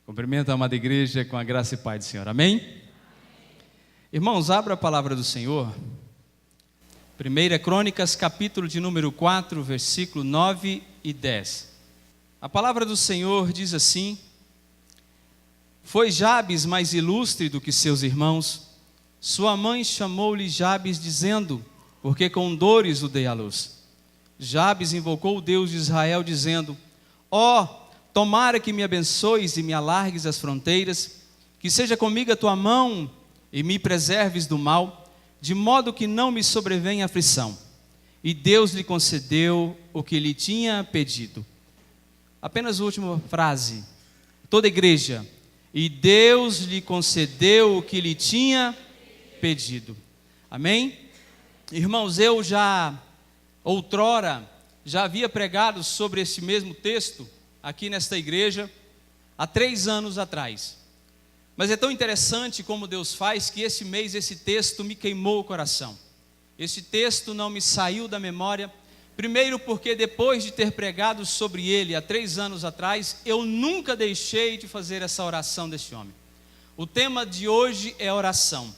Cumprimento a amada igreja com a graça e paz do Senhor, amém? Irmãos, abra a palavra do Senhor, 1 Crônicas, capítulo de número 4, versículo 9 e 10. A palavra do Senhor diz assim: Foi Jabes mais ilustre do que seus irmãos, sua mãe chamou-lhe Jabes, dizendo, porque com dores o dei à luz. Jabes invocou o Deus de Israel, dizendo, tomara que me abençoes e me alargues as fronteiras, que seja comigo a tua mão e me preserves do mal, de modo que não me sobrevenha aflição. E Deus lhe concedeu o que lhe tinha pedido. Apenas a última frase, toda a igreja. E Deus lhe concedeu o que lhe tinha pedido. Amém? Irmãos, eu outrora havia pregado sobre esse mesmo texto, aqui nesta igreja, há 3 anos atrás. Mas é tão interessante como Deus faz, que esse mês, esse texto me queimou o coração. Esse texto não me saiu da memória, primeiro porque depois de ter pregado sobre ele há 3 anos atrás, eu nunca deixei de fazer essa oração deste homem. O tema de hoje é oração.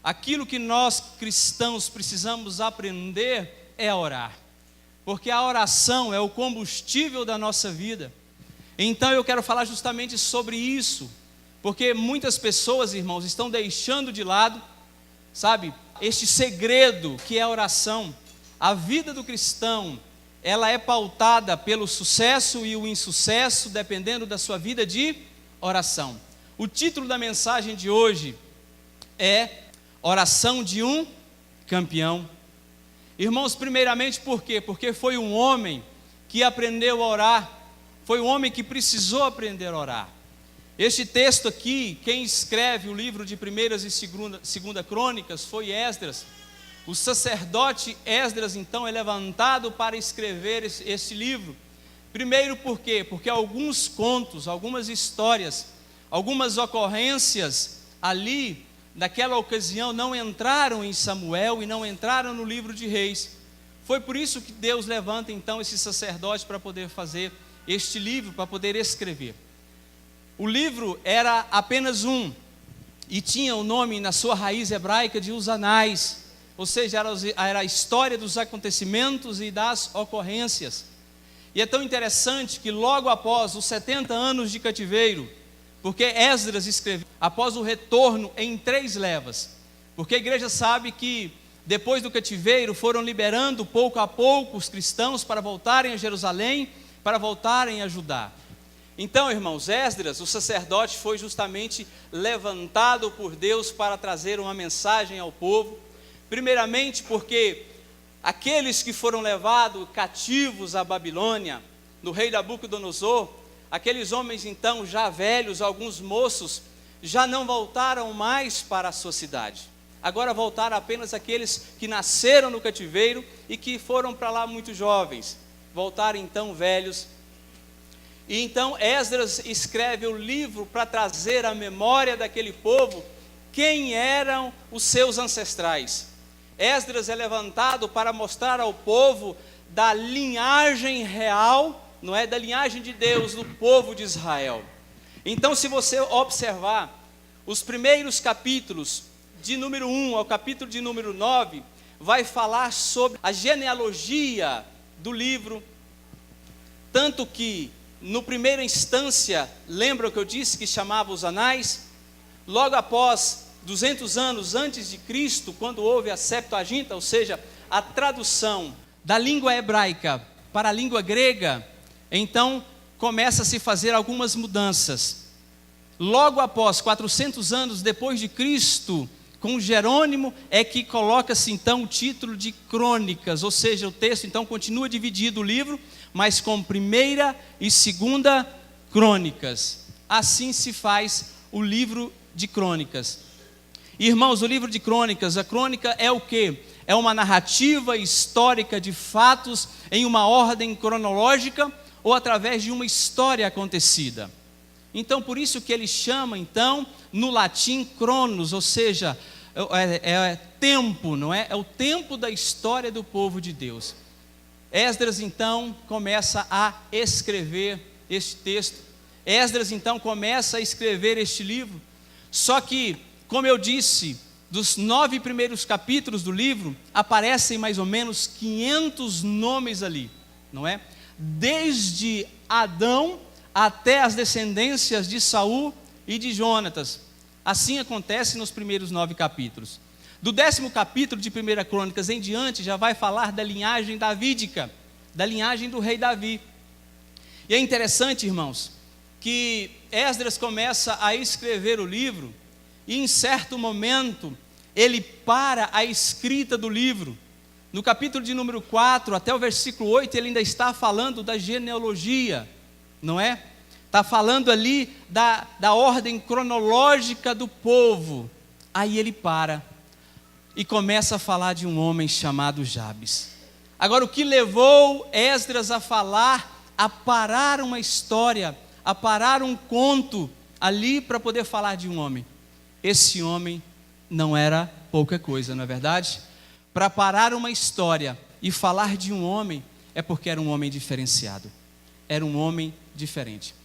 Aquilo que nós cristãos precisamos aprender é orar, porque a oração é o combustível da nossa vida. Então eu quero falar justamente sobre isso, porque muitas pessoas, irmãos, estão deixando de lado, este segredo que é a oração. A vida do cristão, ela é pautada pelo sucesso e o insucesso, dependendo da sua vida de oração. O título da mensagem de hoje é Oração de um Campeão. Irmãos, primeiramente por quê? Porque foi um homem que aprendeu a orar, foi um homem que precisou aprender a orar. Este texto aqui, quem escreve o livro de 1ª e 2ª Crônicas foi Esdras. O sacerdote Esdras, então, é levantado para escrever esse livro. Primeiro por quê? Porque alguns contos, algumas histórias, algumas ocorrências ali, naquela ocasião, não entraram em Samuel e não entraram no livro de Reis. Foi por isso que Deus levanta, então, esse sacerdote para poder fazer este livro, para poder escrever. O livro era apenas um, e tinha o nome na sua raiz hebraica de Os Anais, ou seja, era a história dos acontecimentos e das ocorrências. E é tão interessante que logo após os 70 anos de cativeiro, porque Esdras escreveu após o retorno em 3 levas, porque a igreja sabe que depois do cativeiro foram liberando pouco a pouco os cristãos para voltarem a Jerusalém, para voltarem a Judá. Então, irmãos, Esdras, o sacerdote, foi justamente levantado por Deus para trazer uma mensagem ao povo. Primeiramente porque aqueles que foram levados cativos à Babilônia, no rei Nabucodonosor, aqueles homens então já velhos, alguns moços, já não voltaram mais para a sua cidade. Agora voltaram apenas aqueles que nasceram no cativeiro e que foram para lá muito jovens. Voltaram então velhos. E então Esdras escreve o livro para trazer à memória daquele povo quem eram os seus ancestrais. Esdras é levantado para mostrar ao povo da linhagem real, não é, da linhagem de Deus, do povo de Israel. Então, se você observar os primeiros capítulos, de número 1 ao capítulo de número 9, vai falar sobre a genealogia do livro, tanto que, no primeira instância, lembram que eu disse que chamava os Anais? Logo após 200 anos antes de Cristo, quando houve a Septuaginta, ou seja, a tradução da língua hebraica para a língua grega, então começa a se fazer algumas mudanças. Logo após 400 anos depois de Cristo, com Jerônimo, é que coloca-se então o título de Crônicas, ou seja, o texto então continua dividido o livro, mas com 1ª e 2ª Crônicas. Assim se faz o livro de Crônicas. Irmãos, o livro de Crônicas, a crônica é o quê? É uma narrativa histórica de fatos em uma ordem cronológica ou através de uma história acontecida. Então, por isso que ele chama, então, no latim, cronos, ou seja, é tempo, não é? É o tempo da história do povo de Deus. Esdras, então, começa a escrever este texto. Esdras, então, começa a escrever este livro. Só que, como eu disse, dos 9 primeiros capítulos do livro, aparecem mais ou menos 500 nomes ali, não é? Desde Adão até as descendências de Saul e de Jonatas. Assim acontece nos primeiros 9 capítulos. Do 10º capítulo de 1 Crônicas em diante, já vai falar da linhagem davídica, da linhagem do rei Davi. E é interessante, irmãos, que Esdras começa a escrever o livro, e em certo momento, ele para a escrita do livro. No capítulo de número 4, até o versículo 8, ele ainda está falando da genealogia, não é? Está falando ali da ordem cronológica do povo. Aí ele para e começa a falar de um homem chamado Jabes. Agora, o que levou Esdras a falar, a parar uma história, a parar um conto ali para poder falar de um homem? Esse homem não era pouca coisa, não é verdade? Para parar uma história e falar de um homem, é porque era um homem diferenciado, era um homem diferente.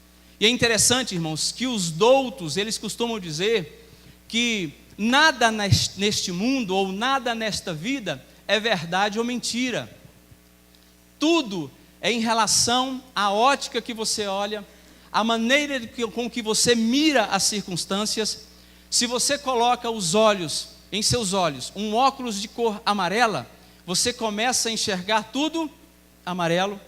E é interessante, irmãos, que os doutos, eles costumam dizer que nada neste mundo, ou nada nesta vida, é verdade ou mentira. Tudo é em relação à ótica que você olha, à maneira com que você mira as circunstâncias. Se você coloca em seus olhos, um óculos de cor amarela, você começa a enxergar tudo amarelo.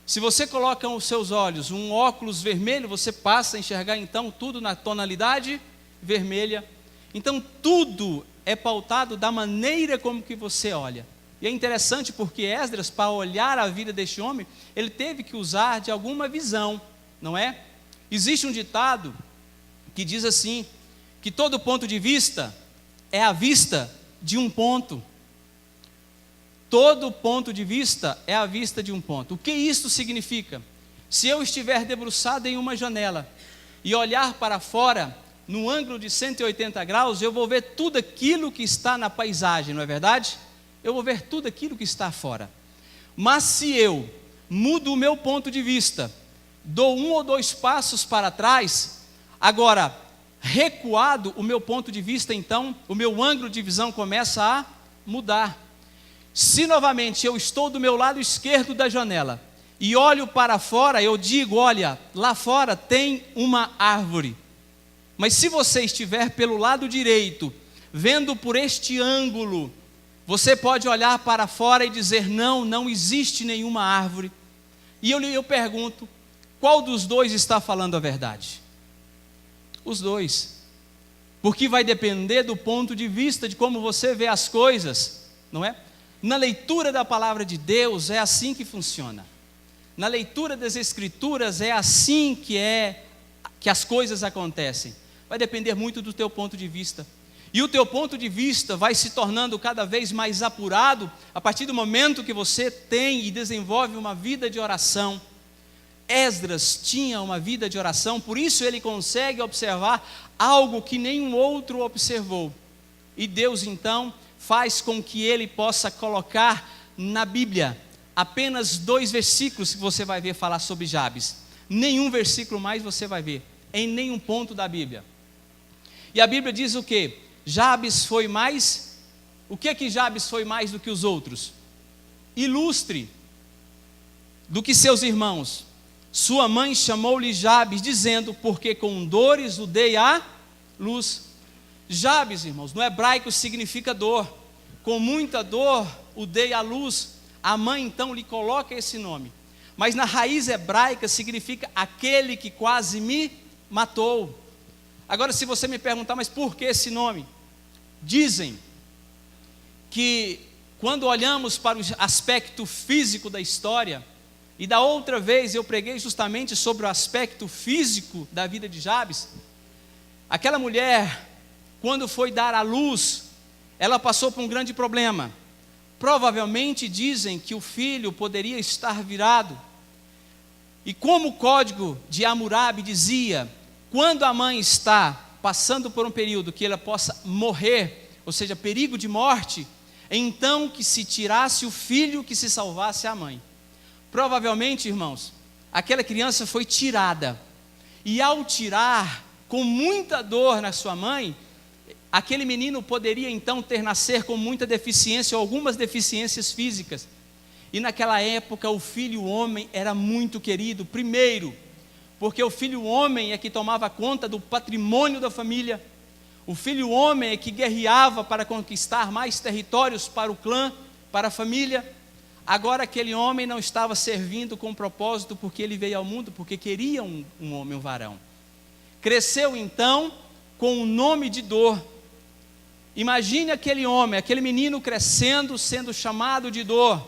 Se você coloca os seus olhos um óculos vermelho, você passa a enxergar então tudo na tonalidade vermelha. Então tudo é pautado da maneira como que você olha. E é interessante porque Esdras, para olhar a vida deste homem, ele teve que usar de alguma visão, não é? Existe um ditado que diz assim, que todo ponto de vista é a vista de um ponto. Todo ponto de vista é a vista de um ponto. O que isso significa? Se eu estiver debruçado em uma janela e olhar para fora, no ângulo de 180 graus, eu vou ver tudo aquilo que está na paisagem, não é verdade? Eu vou ver tudo aquilo que está fora. Mas se eu mudo o meu ponto de vista, dou 1 ou 2 passos para trás, agora, recuado o meu ponto de vista, então, o meu ângulo de visão começa a mudar. Se novamente eu estou do meu lado esquerdo da janela e olho para fora, eu digo, olha, lá fora tem uma árvore. Mas se você estiver pelo lado direito, vendo por este ângulo, você pode olhar para fora e dizer, não existe nenhuma árvore. E eu pergunto, qual dos dois está falando a verdade? Os dois. Porque vai depender do ponto de vista, de como você vê as coisas, não é? Na leitura da palavra de Deus é assim que funciona. Na leitura das Escrituras é assim que as coisas acontecem. Vai depender muito do teu ponto de vista. E o teu ponto de vista vai se tornando cada vez mais apurado a partir do momento que você tem e desenvolve uma vida de oração. Esdras tinha uma vida de oração, por isso ele consegue observar algo que nenhum outro observou. E Deus então faz com que ele possa colocar na Bíblia apenas 2 versículos que você vai ver falar sobre Jabes. Nenhum versículo mais você vai ver, em nenhum ponto da Bíblia. E a Bíblia diz o quê? Jabes foi mais, o que Jabes foi mais do que os outros? Ilustre do que seus irmãos. Sua mãe chamou-lhe Jabes, dizendo, porque com dores o dei à luz. Jabes, irmãos, no hebraico significa dor. Com muita dor o dei à luz. A mãe então lhe coloca esse nome. Mas na raiz hebraica significa aquele que quase me matou. Agora, se você me perguntar, mas por que esse nome? Dizem que quando olhamos para o aspecto físico da história, e da outra vez eu preguei justamente sobre o aspecto físico da vida de Jabes, aquela mulher, quando foi dar à luz, ela passou por um grande problema. Provavelmente dizem que o filho poderia estar virado. E como o código de Hammurabi dizia quando a mãe está passando por um período que ela possa morrer, ou seja, perigo de morte, então que se tirasse o filho, que se salvasse a mãe. Provavelmente, irmãos, aquela criança foi tirada, e ao tirar, com muita dor na sua mãe, aquele menino poderia então nascer com muita deficiência, ou algumas deficiências físicas. E naquela época o filho homem era muito querido, primeiro, porque o filho homem é que tomava conta do patrimônio da família, o filho homem é que guerreava para conquistar mais territórios para o clã, para a família. Agora aquele homem não estava servindo com propósito porque ele veio ao mundo, porque queria um homem, um varão. Cresceu então com o nome de dor. Imagine aquele homem, aquele menino crescendo, sendo chamado de dor,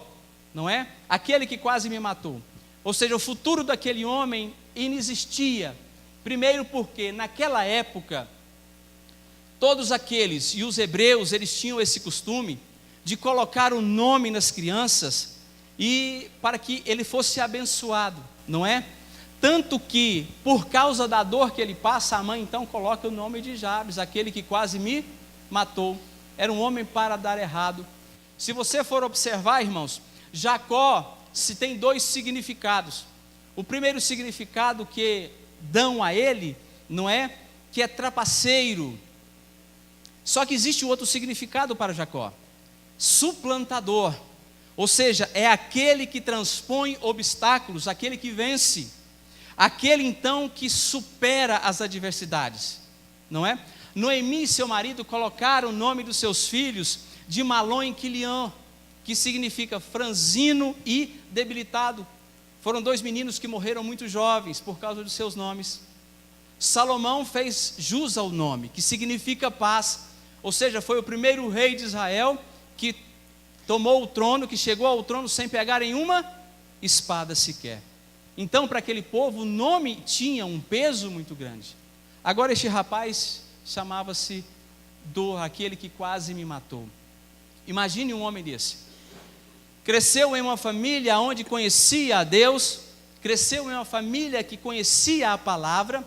não é? Aquele que quase me matou. Ou seja, o futuro daquele homem inexistia. Primeiro porque naquela época, todos aqueles, e os hebreus, eles tinham esse costume de colocar o nome nas crianças, e para que ele fosse abençoado, não é? Tanto que, por causa da dor que ele passa, a mãe então coloca o nome de Jabes, aquele que quase me matou. Era um homem para dar errado. Se você for observar, irmãos, Jacó se tem dois significados. O primeiro significado que dão a ele, não é? Que é trapaceiro. Só que existe um outro significado para Jacó: suplantador. Ou seja, é aquele que transpõe obstáculos, aquele que vence, aquele então que supera as adversidades, não é? Noemi e seu marido colocaram o nome dos seus filhos de Malom e Quilion, que significa franzino e debilitado. Foram dois meninos que morreram muito jovens por causa dos seus nomes. Salomão fez jus ao nome, que significa paz, ou seja, foi o primeiro rei de Israel que tomou o trono, que chegou ao trono sem pegar em uma espada sequer. Então, para aquele povo, o nome tinha um peso muito grande. Agora este rapaz chamava-se Dor, aquele que quase me matou. Imagine um homem desse. Cresceu em uma família onde conhecia a Deus, cresceu em uma família que conhecia a palavra,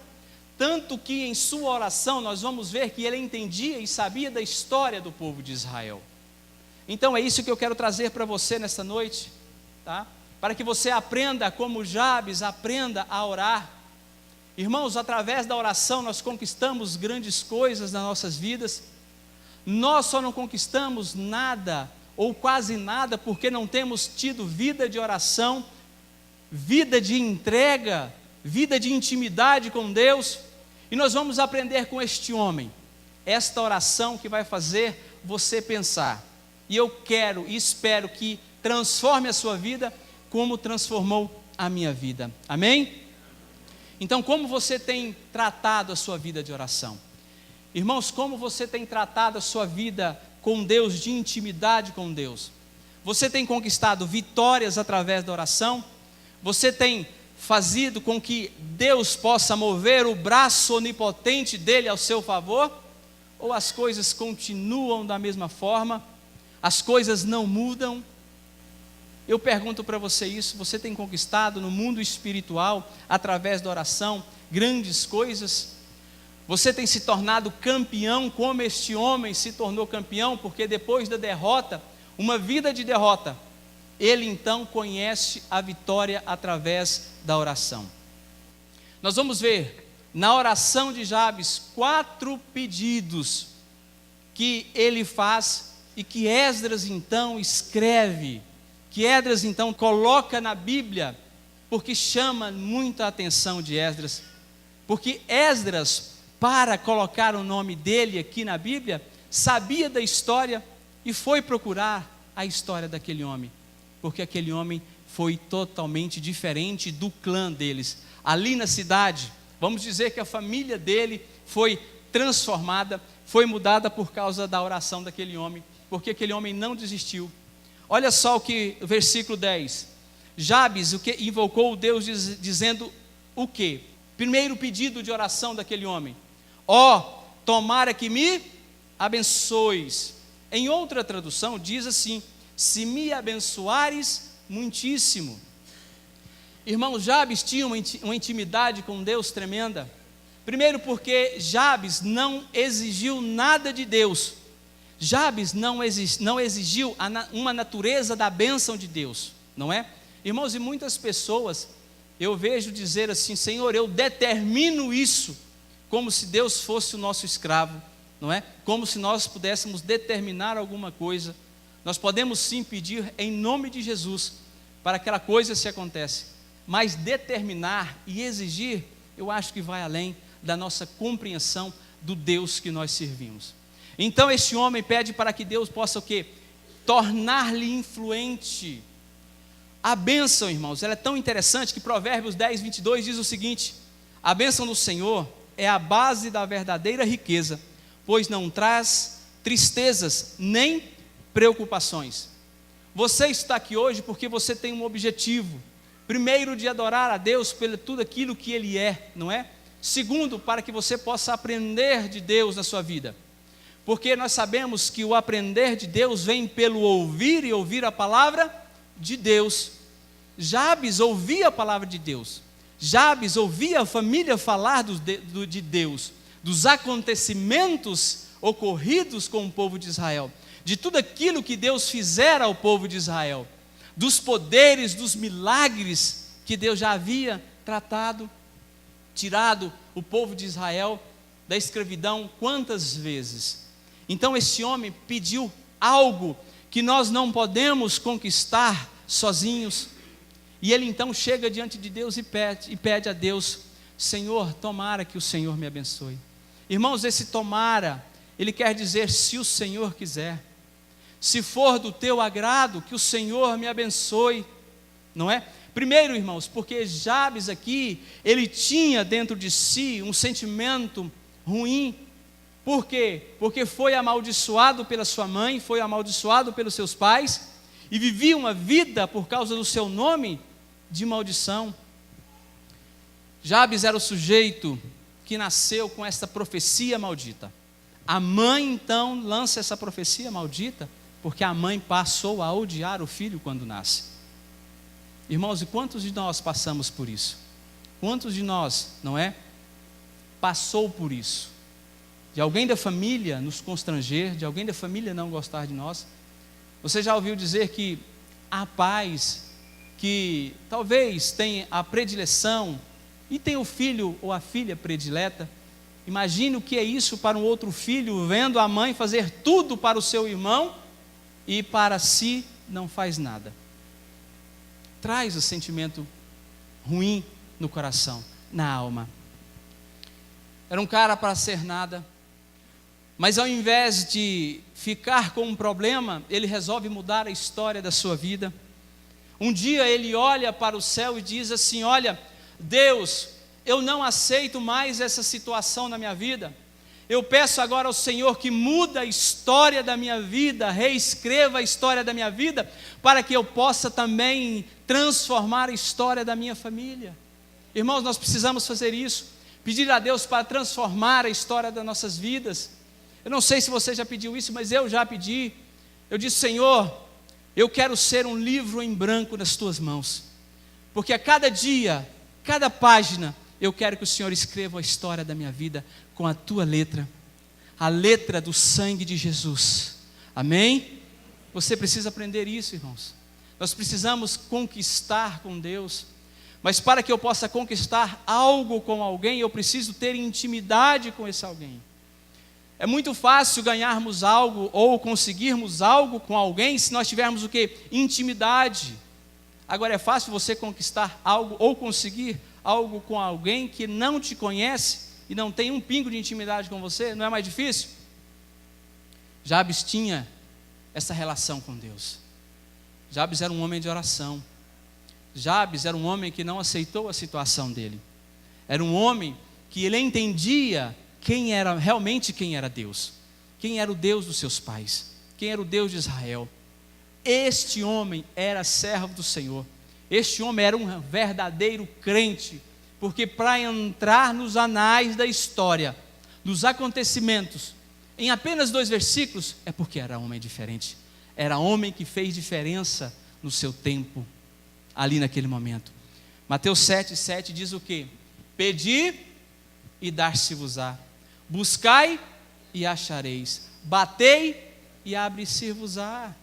tanto que em sua oração nós vamos ver que ele entendia e sabia da história do povo de Israel. Então é isso que eu quero trazer para você nesta noite, tá? Para que você aprenda como Jabes, aprenda a orar. Irmãos, através da oração nós conquistamos grandes coisas nas nossas vidas. Nós só não conquistamos nada, ou quase nada, porque não temos tido vida de oração, vida de entrega, vida de intimidade com Deus. E nós vamos aprender com este homem, esta oração que vai fazer você pensar. E eu quero e espero que transforme a sua vida como transformou a minha vida. Amém? Então, como você tem tratado a sua vida de oração? Irmãos, como você tem tratado a sua vida com Deus, de intimidade com Deus? Você tem conquistado vitórias através da oração? Você tem fazido com que Deus possa mover o braço onipotente dele ao seu favor? Ou as coisas continuam da mesma forma? As coisas não mudam? Eu pergunto para você isso: você tem conquistado no mundo espiritual, através da oração, grandes coisas? Você tem se tornado campeão, como este homem se tornou campeão, porque depois da derrota, uma vida de derrota, ele então conhece a vitória através da oração. Nós vamos ver, na oração de Jabes, 4 pedidos que ele faz e que Esdras então escreve, que Esdras então coloca na Bíblia, porque chama muita atenção de Esdras, porque Esdras, para colocar o nome dele aqui na Bíblia, sabia da história e foi procurar a história daquele homem, porque aquele homem foi totalmente diferente do clã deles. Ali na cidade, vamos dizer que a família dele foi transformada, foi mudada por causa da oração daquele homem, porque aquele homem não desistiu. Olha só o versículo 10. Jabes, o que invocou o Deus dizendo o quê? Primeiro pedido de oração daquele homem: ó, tomara que me abençoes. Em outra tradução diz assim: se me abençoares muitíssimo. Irmão, Jabes tinha uma intimidade com Deus tremenda. Primeiro porque Jabes não exigiu nada de Deus. Jabes não exigiu uma natureza da bênção de Deus, não é? Irmãos, e muitas pessoas eu vejo dizer assim: Senhor, eu determino isso, como se Deus fosse o nosso escravo, não é? Como se nós pudéssemos determinar alguma coisa. Nós podemos sim pedir em nome de Jesus para que aquela coisa se aconteça, mas determinar e exigir, eu acho que vai além da nossa compreensão do Deus que nós servimos. Então este homem pede para que Deus possa o quê? Tornar-lhe influente. A bênção, irmãos, ela é tão interessante que Provérbios 10, 22 diz o seguinte: a bênção do Senhor é a base da verdadeira riqueza, pois não traz tristezas nem preocupações. Você está aqui hoje porque você tem um objetivo. Primeiro, de adorar a Deus pelo tudo aquilo que Ele é, não é? Segundo, para que você possa aprender de Deus na sua vida. Porque nós sabemos que o aprender de Deus vem pelo ouvir e ouvir a palavra de Deus. Jabes ouvia a palavra de Deus. Jabes ouvia a família falar de Deus, dos acontecimentos ocorridos com o povo de Israel, de tudo aquilo que Deus fizera ao povo de Israel, dos poderes, dos milagres que Deus já havia tirado o povo de Israel da escravidão quantas vezes. Então esse homem pediu algo que nós não podemos conquistar sozinhos, e ele então chega diante de Deus e pede a Deus: Senhor, tomara que o Senhor me abençoe. Irmãos, esse tomara, ele quer dizer se o Senhor quiser, se for do teu agrado, que o Senhor me abençoe, não é? Primeiro, irmãos, porque Jabes aqui, ele tinha dentro de si um sentimento ruim. Por quê? Porque foi amaldiçoado pela sua mãe, foi amaldiçoado pelos seus pais, e vivia uma vida por causa do seu nome de maldição. Jabes era o sujeito que nasceu com essa profecia maldita. A mãe então lança essa profecia maldita, porque a mãe passou a odiar o filho quando nasce. Irmãos, e quantos de nós passamos por isso? Quantos de nós, não é? Passou por isso? De alguém da família nos constranger, de alguém da família não gostar de nós. Você já ouviu dizer que há pais que talvez tenham a predileção e tem o filho ou a filha predileta? Imagine o que é isso para um outro filho, vendo a mãe fazer tudo para o seu irmão e para si não faz nada. Traz o sentimento ruim no coração, na alma. Era um cara para ser nada, mas ao invés de ficar com um problema, ele resolve mudar a história da sua vida. Um dia ele olha para o céu e diz assim: olha, Deus, eu não aceito mais essa situação na minha vida. Eu peço agora ao Senhor que muda a história da minha vida, reescreva a história da minha vida, para que eu possa também transformar a história da minha família. Irmãos, nós precisamos fazer isso, pedir a Deus para transformar a história das nossas vidas. Eu não sei se você já pediu isso, mas eu já pedi. Eu disse: Senhor, eu quero ser um livro em branco nas tuas mãos, porque a cada dia, cada página, eu quero que o Senhor escreva a história da minha vida com a tua letra, a letra do sangue de Jesus. Amém? Você precisa aprender isso, irmãos. Nós precisamos conquistar com Deus, mas para que eu possa conquistar algo com alguém, eu preciso ter intimidade com esse alguém. É muito fácil ganharmos algo ou conseguirmos algo com alguém se nós tivermos o quê? Intimidade. Agora, é fácil você conquistar algo ou conseguir algo com alguém que não te conhece e não tem um pingo de intimidade com você? Não é mais difícil? Jabes tinha essa relação com Deus. Jabes era um homem de oração. Jabes era um homem que não aceitou a situação dele. Era um homem que ele entendia quem era Deus, quem era o Deus dos seus pais, quem era o Deus de Israel. Este homem era servo do Senhor. Este homem era um verdadeiro crente, porque para entrar nos anais da história, nos acontecimentos, em apenas 2 versículos, é porque era homem diferente. Era homem que fez diferença no seu tempo, ali naquele momento. Mateus 7,7 diz o quê? Pedi e dar-se-vos-á. Buscai e achareis. Batei e abre-se-vos-á.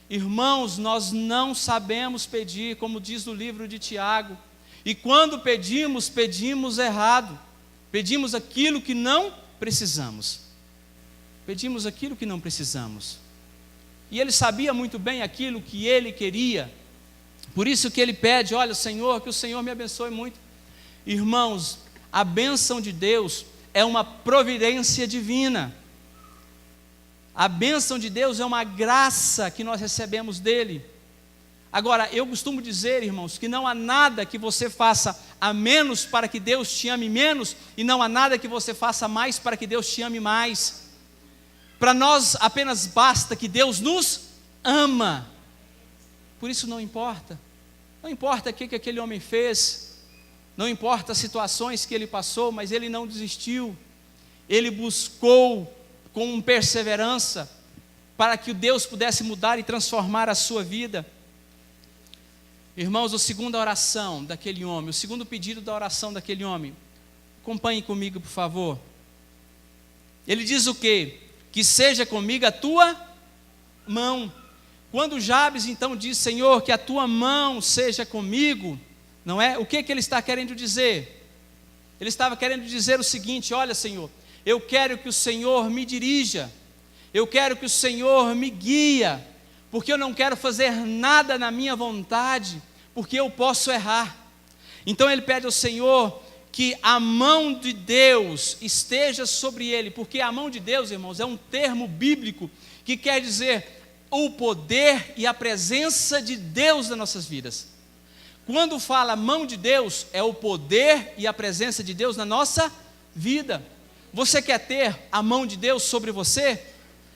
Irmãos, nós não sabemos pedir, como diz o livro de Tiago. E quando pedimos, pedimos errado. Pedimos aquilo que não precisamos. Pedimos aquilo que não precisamos. E ele sabia muito bem aquilo que ele queria. Por isso que ele pede, olha Senhor, que o Senhor me abençoe muito. Irmãos, a bênção de Deus é uma providência divina. A bênção de Deus é uma graça que nós recebemos dele. Agora, eu costumo dizer, irmãos, que não há nada que você faça a menos para que Deus te ame menos, e não há nada que você faça mais para que Deus te ame mais. Para nós apenas basta que Deus nos ama. Por isso não importa. Não importa o que aquele homem fez, não importa as situações que ele passou, mas ele não desistiu. Ele buscou com perseverança para que o Deus pudesse mudar e transformar a sua vida. Irmãos, a segunda oração daquele homem, o segundo pedido da oração daquele homem, acompanhe comigo, por favor. Ele diz o quê? Que seja comigo a tua mão. Quando Jabes então diz, Senhor, que a tua mão seja comigo, não é? O que ele está querendo dizer? Ele estava querendo dizer o seguinte, olha Senhor, eu quero que o Senhor me dirija, eu quero que o Senhor me guia, porque eu não quero fazer nada na minha vontade, porque eu posso errar. Então ele pede ao Senhor que a mão de Deus esteja sobre ele, porque a mão de Deus, irmãos, é um termo bíblico que quer dizer o poder e a presença de Deus nas nossas vidas. Quando fala mão de Deus, é o poder e a presença de Deus na nossa vida. Você quer ter a mão de Deus sobre você?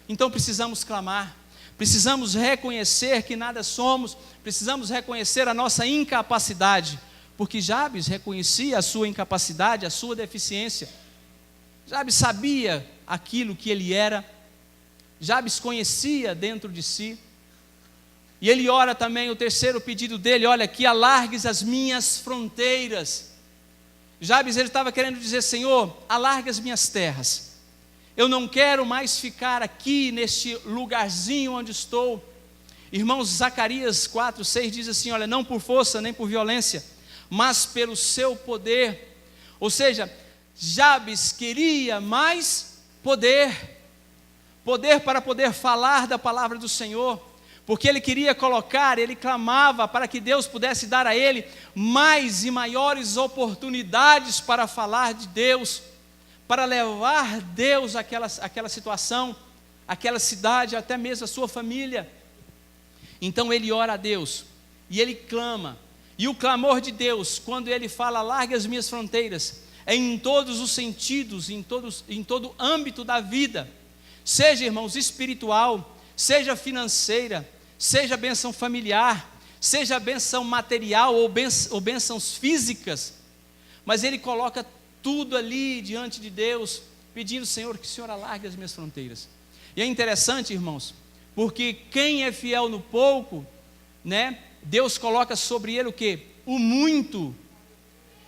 Então precisamos clamar, precisamos reconhecer que nada somos, precisamos reconhecer a nossa incapacidade, porque Jabes reconhecia a sua incapacidade, a sua deficiência. Jabes sabia aquilo que ele era, Jabes conhecia dentro de si, e ele ora também, o terceiro pedido dele, olha, que alargues as minhas fronteiras. Jabes, ele estava querendo dizer, Senhor, alargue as minhas terras, eu não quero mais ficar aqui neste lugarzinho onde estou. Irmãos, Zacarias 4:6 diz assim, olha, não por força nem por violência, mas pelo seu poder. Ou seja, Jabes queria mais poder para poder falar da palavra do Senhor, porque ele queria colocar, ele clamava para que Deus pudesse dar a ele mais e maiores oportunidades para falar de Deus, para levar Deus àquela situação, àquela cidade, até mesmo a sua família. Então ele ora a Deus, e ele clama, e o clamor de Deus, quando ele fala, larga as minhas fronteiras, é em todos os sentidos, em todo âmbito da vida, seja, irmãos, espiritual, seja financeira, seja bênção familiar, seja bênção material ou bênçãos físicas, mas ele coloca tudo ali diante de Deus, pedindo, Senhor, que o Senhor alargue as minhas fronteiras. E é interessante, irmãos, porque quem é fiel no pouco, né, Deus coloca sobre ele o quê? O muito.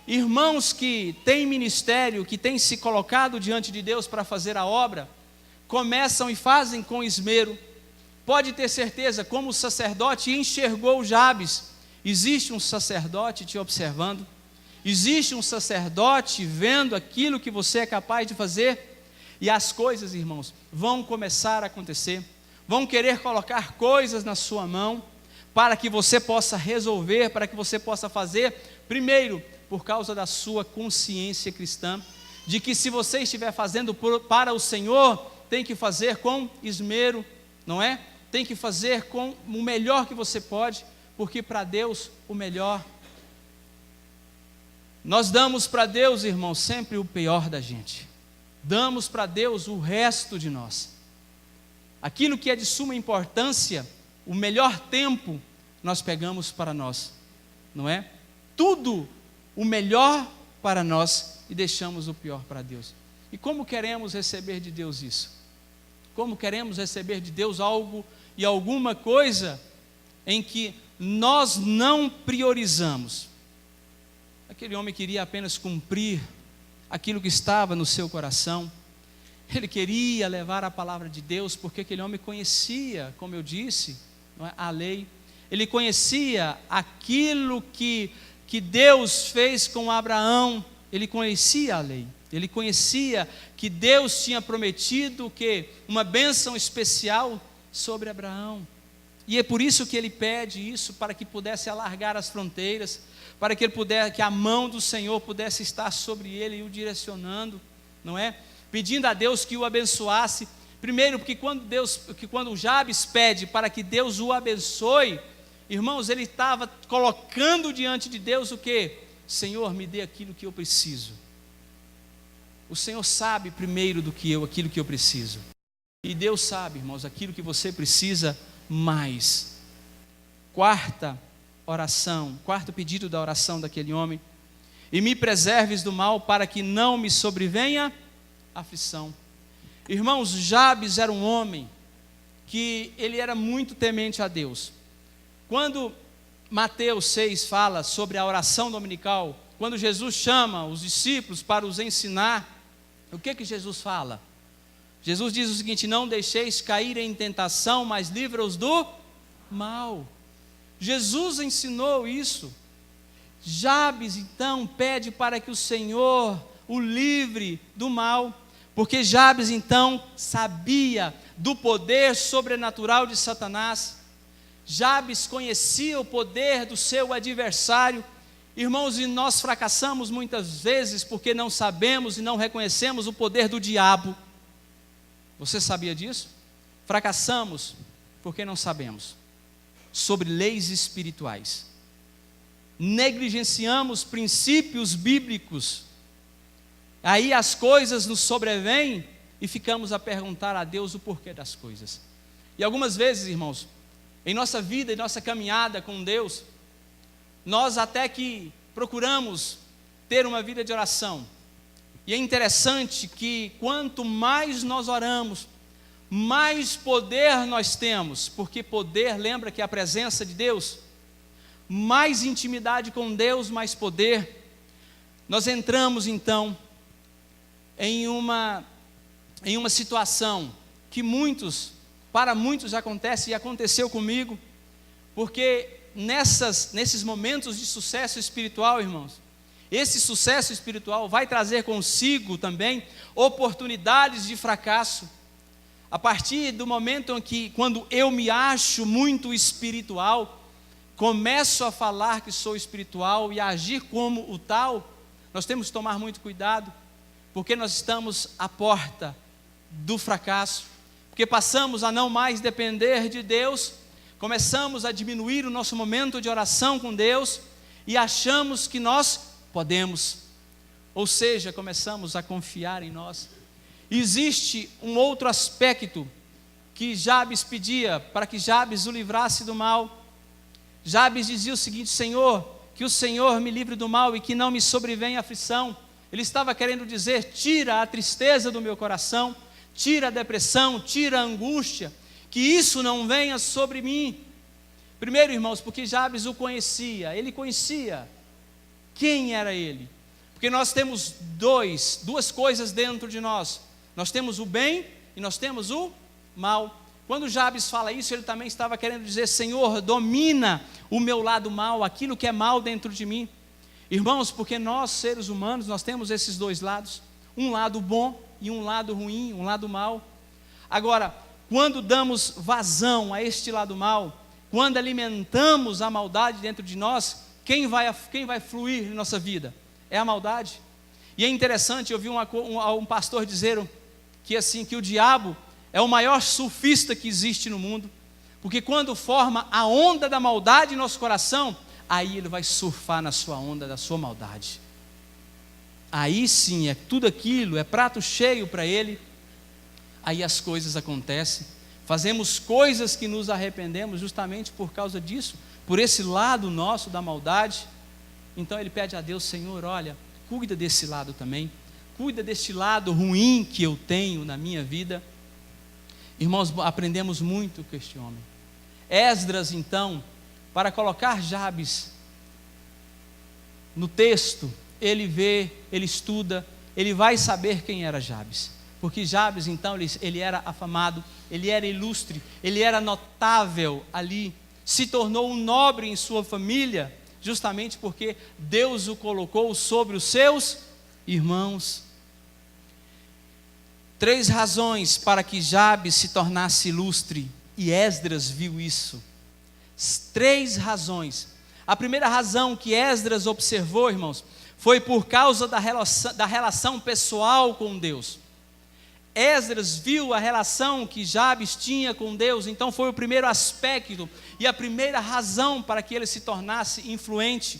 Irmãos que têm ministério, que têm se colocado diante de Deus para fazer a obra, começam e fazem com esmero. Pode ter certeza, como o sacerdote enxergou Jabes, existe um sacerdote te observando, existe um sacerdote vendo aquilo que você é capaz de fazer, e as coisas, irmãos, vão começar a acontecer, vão querer colocar coisas na sua mão, para que você possa resolver, para que você possa fazer, primeiro, por causa da sua consciência cristã, de que se você estiver fazendo para o Senhor, tem que fazer com esmero, não é? Tem que fazer com o melhor que você pode, porque para Deus o melhor. Nós damos para Deus, irmãos, sempre o pior da gente. Damos para Deus o resto de nós. Aquilo que é de suma importância, o melhor tempo, nós pegamos para nós, não é? Tudo o melhor para nós e deixamos o pior para Deus. E como queremos receber de Deus isso? Como queremos receber de Deus algo e alguma coisa em que nós não priorizamos? Aquele homem queria apenas cumprir aquilo que estava no seu coração. Ele queria levar a palavra de Deus, porque aquele homem conhecia, como eu disse, a lei. Ele conhecia aquilo que Deus fez com Abraão. Ele conhecia a lei. Ele conhecia que Deus tinha prometido que uma bênção especial sobre Abraão. E é por isso que ele pede isso, para que pudesse alargar as fronteiras, para que que a mão do Senhor pudesse estar sobre ele e o direcionando, não é? Pedindo a Deus que o abençoasse. Primeiro, porque quando Jabes pede para que Deus o abençoe, irmãos, ele estava colocando diante de Deus o quê? Senhor, me dê aquilo que eu preciso. O Senhor sabe primeiro do que aquilo que eu preciso. E Deus sabe, irmãos, aquilo que você precisa mais. Quarto pedido da oração daquele homem: e me preserves do mal, para que não me sobrevenha aflição. Irmãos, Jabes era um homem que ele era muito temente a Deus. Quando Mateus 6 fala sobre a oração dominical, quando Jesus chama os discípulos para os ensinar, o que Jesus fala? Jesus diz o seguinte: não deixeis cair em tentação, mas livra-os do mal. Jesus ensinou isso. Jabes então pede para que o Senhor o livre do mal, porque Jabes então sabia do poder sobrenatural de Satanás. Jabes conhecia o poder do seu adversário. Irmãos, e nós fracassamos muitas vezes porque não sabemos e não reconhecemos o poder do diabo. Você sabia disso? Fracassamos porque não sabemos sobre leis espirituais. Negligenciamos princípios bíblicos. Aí as coisas nos sobrevêm e ficamos a perguntar a Deus o porquê das coisas. E algumas vezes, irmãos, em nossa vida, em nossa caminhada com Deus, nós até que procuramos ter uma vida de oração. E é interessante que quanto mais nós oramos, mais poder nós temos, porque poder, lembra que é a presença de Deus, mais intimidade com Deus, mais poder. Nós entramos então em uma situação que para muitos acontece, e aconteceu comigo, porque nesses momentos de sucesso espiritual, irmãos, esse sucesso espiritual vai trazer consigo também oportunidades de fracasso. A partir do momento em que, quando eu me acho muito espiritual, começo a falar que sou espiritual e a agir como o tal, nós temos que tomar muito cuidado, porque nós estamos à porta do fracasso, porque passamos a não mais depender de Deus, começamos a diminuir o nosso momento de oração com Deus e achamos que nós podemos, ou seja, começamos a confiar em nós. Existe um outro aspecto que Jabes pedia para que Jabes o livrasse do mal. Jabes dizia o seguinte: Senhor, que o Senhor me livre do mal e que não me sobrevenha aflição. Ele estava querendo dizer: tira a tristeza do meu coração, tira a depressão, tira a angústia, que isso não venha sobre mim. Primeiro, irmãos, porque Jabes o conhecia, ele conhecia quem era ele, porque nós temos duas coisas dentro de nós. Nós temos o bem e nós temos o mal. Quando Jabes fala isso, ele também estava querendo dizer: Senhor, domina o meu lado mal, aquilo que é mal dentro de mim. Irmãos, porque nós, seres humanos, nós temos esses dois lados, um lado bom e um lado ruim, um lado mal. Agora, quando damos vazão a este lado mal, quando alimentamos a maldade dentro de nós, quem vai fluir em nossa vida? É a maldade. E é interessante, eu vi um pastor dizer que o diabo é o maior surfista que existe no mundo, porque quando forma a onda da maldade em nosso coração, aí ele vai surfar na sua onda da sua maldade. Aí sim, tudo aquilo é prato cheio para ele. Aí as coisas acontecem, fazemos coisas que nos arrependemos justamente por causa disso, por esse lado nosso da maldade. Então ele pede a Deus: Senhor, olha, cuida desse lado também, cuida deste lado ruim que eu tenho na minha vida. Irmãos, aprendemos muito com este homem. Esdras, então, para colocar Jabes no texto, ele vê, ele estuda, ele vai saber quem era Jabes. Porque Jabes, então, ele era afamado, ele era ilustre, ele era notável ali, se tornou um nobre em sua família, justamente porque Deus o colocou sobre os seus irmãos. 3 razões para que Jabes se tornasse ilustre, e Esdras viu isso. 3 razões. A primeira razão que Esdras observou, irmãos, foi por causa da relação pessoal com Deus. Esdras viu a relação que Jabes tinha com Deus, então foi o primeiro aspecto e a primeira razão para que ele se tornasse influente.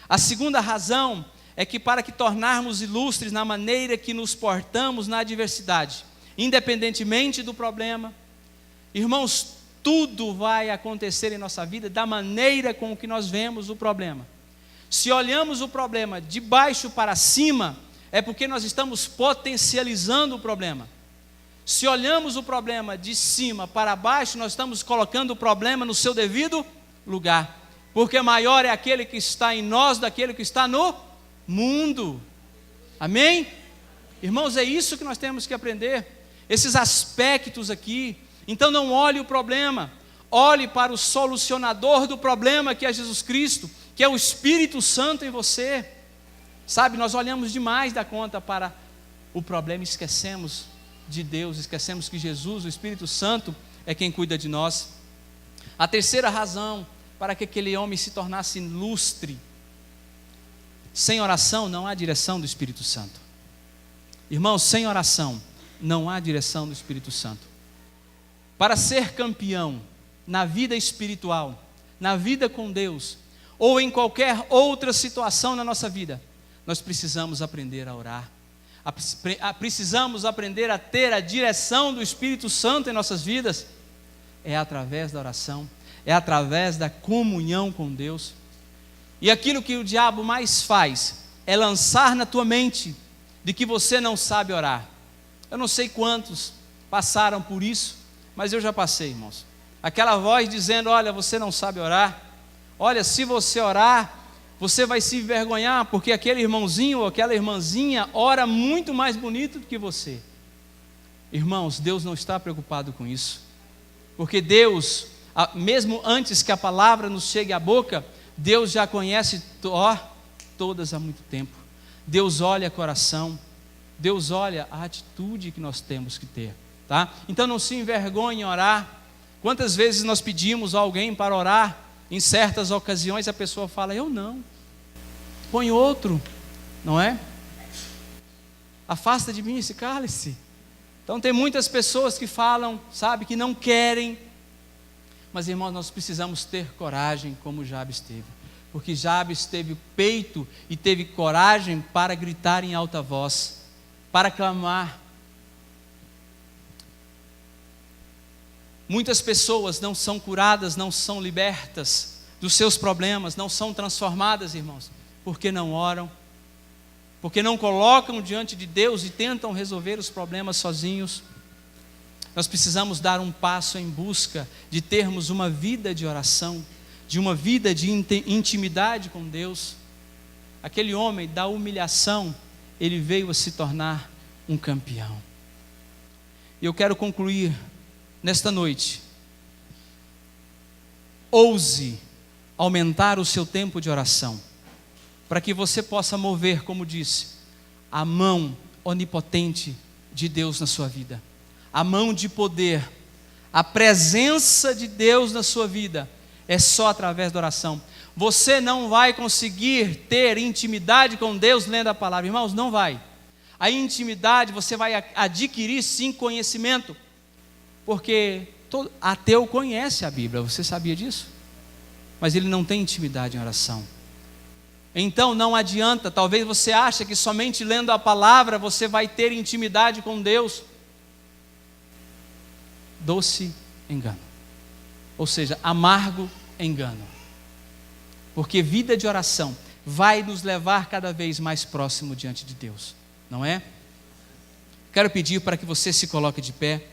A segunda razão é que para que tornarmos ilustres na maneira que nos portamos na adversidade, independentemente do problema, irmãos, tudo vai acontecer em nossa vida da maneira com que nós vemos o problema. Se olhamos o problema de baixo para cima, é porque nós estamos potencializando o problema. Se olhamos o problema de cima para baixo, nós estamos colocando o problema no seu devido lugar. Porque maior é aquele que está em nós daquele que está no mundo. Amém? Irmãos, é isso que nós temos que aprender. Esses aspectos aqui. Então não olhe o problema. Olhe para o solucionador do problema, que é Jesus Cristo, que é o Espírito Santo em você. Sabe, nós olhamos demais da conta para o problema, esquecemos de Deus, esquecemos que Jesus, o Espírito Santo, é quem cuida de nós. A terceira razão para que aquele homem se tornasse ilustre: sem oração não há direção do Espírito Santo. Irmãos, sem oração não há direção do Espírito Santo. Para ser campeão na vida espiritual, na vida com Deus, ou em qualquer outra situação na nossa vida, nós precisamos aprender a orar, precisamos aprender a ter a direção do Espírito Santo em nossas vidas. É através da oração, é através da comunhão com Deus. E aquilo que o diabo mais faz é lançar na tua mente de que você não sabe orar. Eu não sei quantos passaram por isso, mas eu já passei, irmãos. Aquela voz dizendo: olha, você não sabe orar, olha, se você orar, você vai se envergonhar, porque aquele irmãozinho ou aquela irmãzinha ora muito mais bonito do que você. Irmãos, Deus não está preocupado com isso, porque Deus, mesmo antes que a palavra nos chegue à boca, Deus já conhece todas há muito tempo. Deus olha o coração, Deus olha a atitude que nós temos que ter, tá? Então não se envergonhe em orar. Quantas vezes nós pedimos a alguém para orar, em certas ocasiões a pessoa fala: eu não, põe outro, não é? Afasta de mim esse cálice. Então tem muitas pessoas que falam, sabe, que não querem. Mas irmãos, nós precisamos ter coragem como Jabes teve, porque Jabes teve peito e teve coragem para gritar em alta voz, para clamar. Muitas pessoas não são curadas, não são libertas dos seus problemas, não são transformadas, irmãos, porque não oram, porque não colocam diante de Deus e tentam resolver os problemas sozinhos. Nós precisamos dar um passo em busca de termos uma vida de oração, de uma vida de intimidade com Deus. Aquele homem da humilhação, ele veio a se tornar um campeão. E eu quero concluir nesta noite: ouse aumentar o seu tempo de oração, para que você possa mover, como disse, a mão onipotente de Deus na sua vida, a mão de poder, a presença de Deus na sua vida. É só através da oração. Você não vai conseguir ter intimidade com Deus lendo a palavra, irmãos, não vai. A intimidade você vai adquirir sim conhecimento, porque todo ateu conhece a Bíblia, você sabia disso? Mas ele não tem intimidade em oração. Então não adianta, talvez você ache que somente lendo a palavra você vai ter intimidade com Deus. Doce engano, ou seja, amargo engano, porque vida de oração vai nos levar cada vez mais próximo diante de Deus, não é? Quero pedir para que você se coloque de pé.